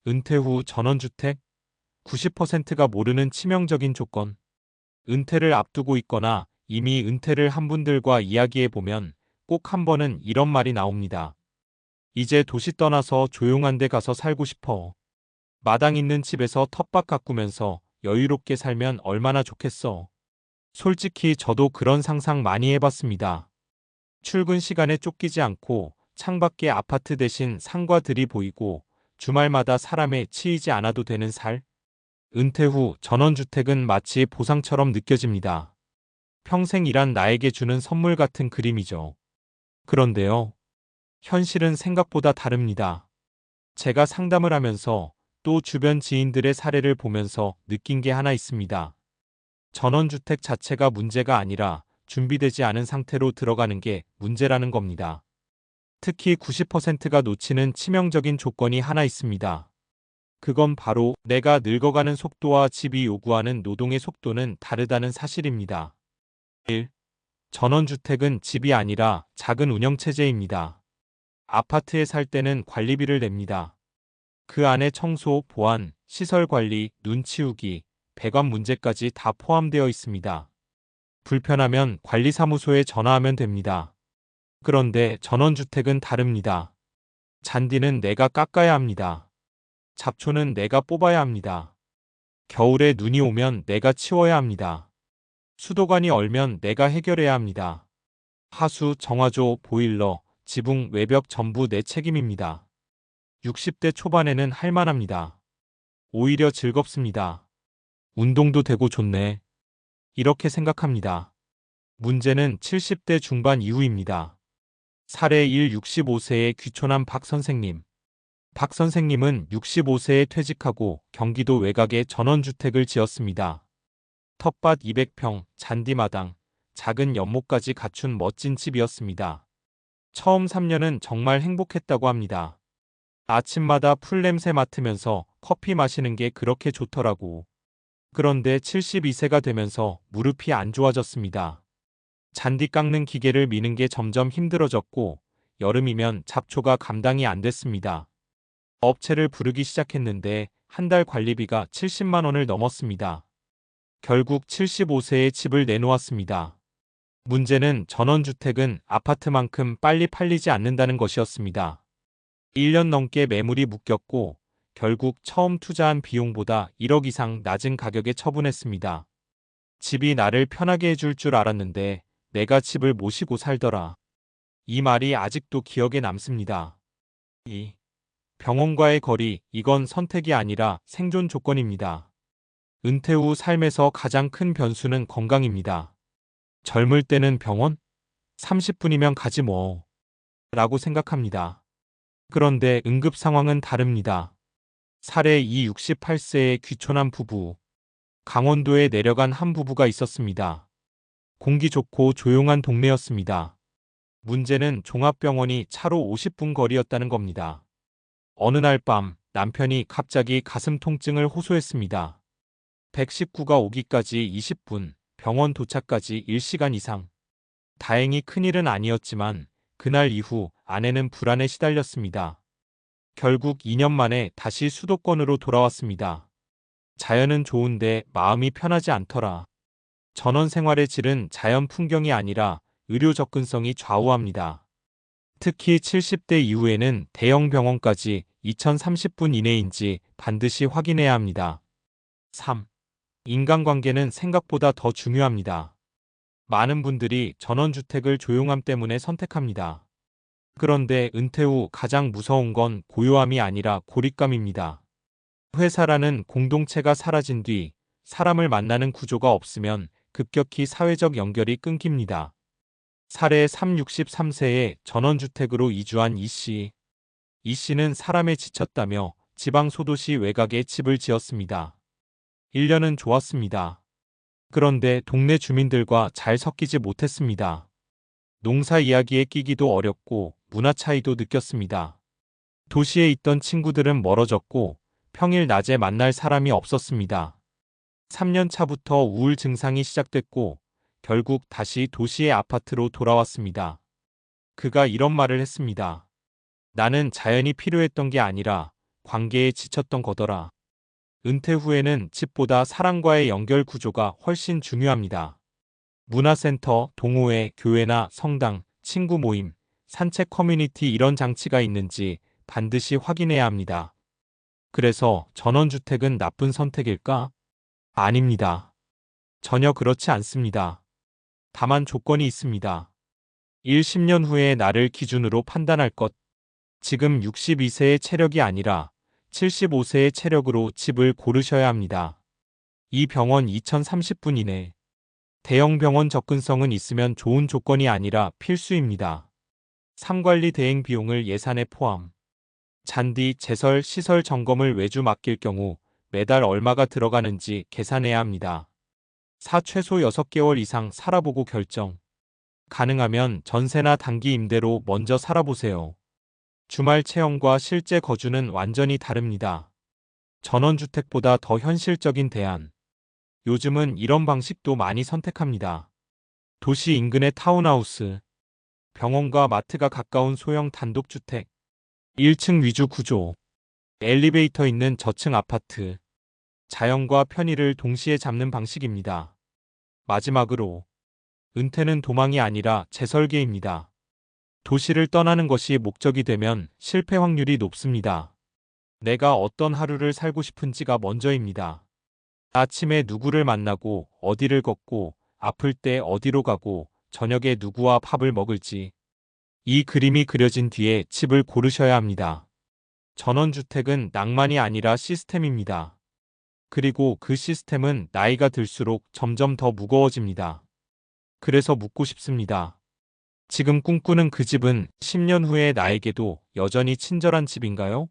은퇴 후 전원주택? 90%가 모르는 치명적인 조건. 은퇴를 앞두고 있거나 이미 은퇴를 한 분들과 이야기해보면 꼭 한 번은 이런 말이 나옵니다. 이제 도시 떠나서 조용한 데 가서 살고 싶어. 마당 있는 집에서 텃밭 가꾸면서 여유롭게 살면 얼마나 좋겠어. 솔직히 저도 그런 상상 많이 해봤습니다. 출근 시간에 쫓기지 않고 창밖에 아파트 대신 산과 들이 보이고 주말마다 사람에 치이지 않아도 되는 살? 은퇴 후 전원주택은 마치 보상처럼 느껴집니다. 평생 일한 나에게 주는 선물 같은 그림이죠. 그런데요, 현실은 생각보다 다릅니다. 제가 상담을 하면서 또 주변 지인들의 사례를 보면서 느낀 게 하나 있습니다. 전원주택 자체가 문제가 아니라 준비되지 않은 상태로 들어가는 게 문제라는 겁니다. 특히 90%가 놓치는 치명적인 조건이 하나 있습니다. 그건 바로 내가 늙어가는 속도와 집이 요구하는 노동의 속도는 다르다는 사실입니다. 1. 전원주택은 집이 아니라 작은 운영체제입니다. 아파트에 살 때는 관리비를 냅니다. 그 안에 청소, 보안, 시설 관리, 눈 치우기, 배관 문제까지 다 포함되어 있습니다. 불편하면 관리사무소에 전화하면 됩니다. 그런데 전원주택은 다릅니다. 잔디는 내가 깎아야 합니다. 잡초는 내가 뽑아야 합니다. 겨울에 눈이 오면 내가 치워야 합니다. 수도관이 얼면 내가 해결해야 합니다. 하수, 정화조, 보일러, 지붕, 외벽 전부 내 책임입니다. 60대 초반에는 할만합니다. 오히려 즐겁습니다. 운동도 되고 좋네. 이렇게 생각합니다. 문제는 70대 중반 이후입니다. 사례 1. 65세의 귀촌한 박 선생님. 박 선생님은 65세에 퇴직하고 경기도 외곽에 전원주택을 지었습니다. 텃밭 200평, 잔디마당, 작은 연못까지 갖춘 멋진 집이었습니다. 처음 3년은 정말 행복했다고 합니다. 아침마다 풀냄새 맡으면서 커피 마시는 게 그렇게 좋더라고. 그런데 72세가 되면서 무릎이 안 좋아졌습니다. 잔디 깎는 기계를 미는 게 점점 힘들어졌고 여름이면 잡초가 감당이 안 됐습니다. 업체를 부르기 시작했는데 한 달 관리비가 70만 원을 넘었습니다. 결국 75세에 집을 내놓았습니다. 문제는 전원주택은 아파트만큼 빨리 팔리지 않는다는 것이었습니다. 1년 넘게 매물이 묶였고 결국 처음 투자한 비용보다 1억 이상 낮은 가격에 처분했습니다. 집이 나를 편하게 해줄 줄 알았는데 내가 집을 모시고 살더라. 이 말이 아직도 기억에 남습니다. 2. 병원과의 거리, 이건 선택이 아니라 생존 조건입니다. 은퇴 후 삶에서 가장 큰 변수는 건강입니다. 젊을 때는 병원? 30분이면 가지 뭐. 라고 생각합니다. 그런데 응급 상황은 다릅니다. 사례 2. 68세의 귀촌한 부부. 강원도에 내려간 한 부부가 있었습니다. 공기 좋고 조용한 동네였습니다. 문제는 종합병원이 차로 50분 거리였다는 겁니다. 어느 날 밤 남편이 갑자기 가슴 통증을 호소했습니다. 119가 오기까지 20분, 병원 도착까지 1시간 이상. 다행히 큰일은 아니었지만 그날 이후 아내는 불안에 시달렸습니다. 결국 2년 만에 다시 수도권으로 돌아왔습니다. 자연은 좋은데 마음이 편하지 않더라. 전원 생활의 질은 자연 풍경이 아니라 의료 접근성이 좌우합니다. 특히 70대 이후에는 대형 병원까지 2030분 이내인지 반드시 확인해야 합니다. 3. 인간관계는 생각보다 더 중요합니다. 많은 분들이 전원주택을 조용함 때문에 선택합니다. 그런데 은퇴 후 가장 무서운 건 고요함이 아니라 고립감입니다. 회사라는 공동체가 사라진 뒤 사람을 만나는 구조가 없으면 급격히 사회적 연결이 끊깁니다. 사례 3. 63세에 전원주택으로 이주한 이 씨. 이 씨는 사람에 지쳤다며 지방 소도시 외곽에 집을 지었습니다. 1년은 좋았습니다. 그런데 동네 주민들과 잘 섞이지 못했습니다. 농사 이야기에 끼기도 어렵고 문화 차이도 느꼈습니다. 도시에 있던 친구들은 멀어졌고 평일 낮에 만날 사람이 없었습니다. 3년 차부터 우울 증상이 시작됐고 결국 다시 도시의 아파트로 돌아왔습니다. 그가 이런 말을 했습니다. 나는 자연이 필요했던 게 아니라 관계에 지쳤던 거더라. 은퇴 후에는 집보다 사람과의 연결 구조가 훨씬 중요합니다. 문화센터, 동호회, 교회나 성당, 친구 모임, 산책 커뮤니티 이런 장치가 있는지 반드시 확인해야 합니다. 그래서 전원주택은 나쁜 선택일까? 아닙니다. 전혀 그렇지 않습니다. 다만 조건이 있습니다. 1, 10년 후에 나를 기준으로 판단할 것. 지금 62세의 체력이 아니라 75세의 체력으로 집을 고르셔야 합니다. 이 병원 2030분 이내. 대형 병원 접근성은 있으면 좋은 조건이 아니라 필수입니다. 상관리 대행 비용을 예산에 포함. 잔디, 제설, 시설 점검을 외주 맡길 경우 매달 얼마가 들어가는지 계산해야 합니다. 최소 6개월 이상 살아보고 결정. 가능하면 전세나 단기 임대로 먼저 살아보세요. 주말 체험과 실제 거주는 완전히 다릅니다. 전원주택보다 더 현실적인 대안. 요즘은 이런 방식도 많이 선택합니다. 도시 인근의 타운하우스, 병원과 마트가 가까운 소형 단독주택, 1층 위주 구조, 엘리베이터 있는 저층 아파트, 자연과 편의를 동시에 잡는 방식입니다. 마지막으로, 은퇴는 도망이 아니라 재설계입니다. 도시를 떠나는 것이 목적이 되면 실패 확률이 높습니다. 내가 어떤 하루를 살고 싶은지가 먼저입니다. 아침에 누구를 만나고 어디를 걷고 아플 때 어디로 가고 저녁에 누구와 밥을 먹을지. 이 그림이 그려진 뒤에 집을 고르셔야 합니다. 전원주택은 낭만이 아니라 시스템입니다. 그리고 그 시스템은 나이가 들수록 점점 더 무거워집니다. 그래서 묻고 싶습니다. 지금 꿈꾸는 그 집은 10년 후의 나에게도 여전히 친절한 집인가요?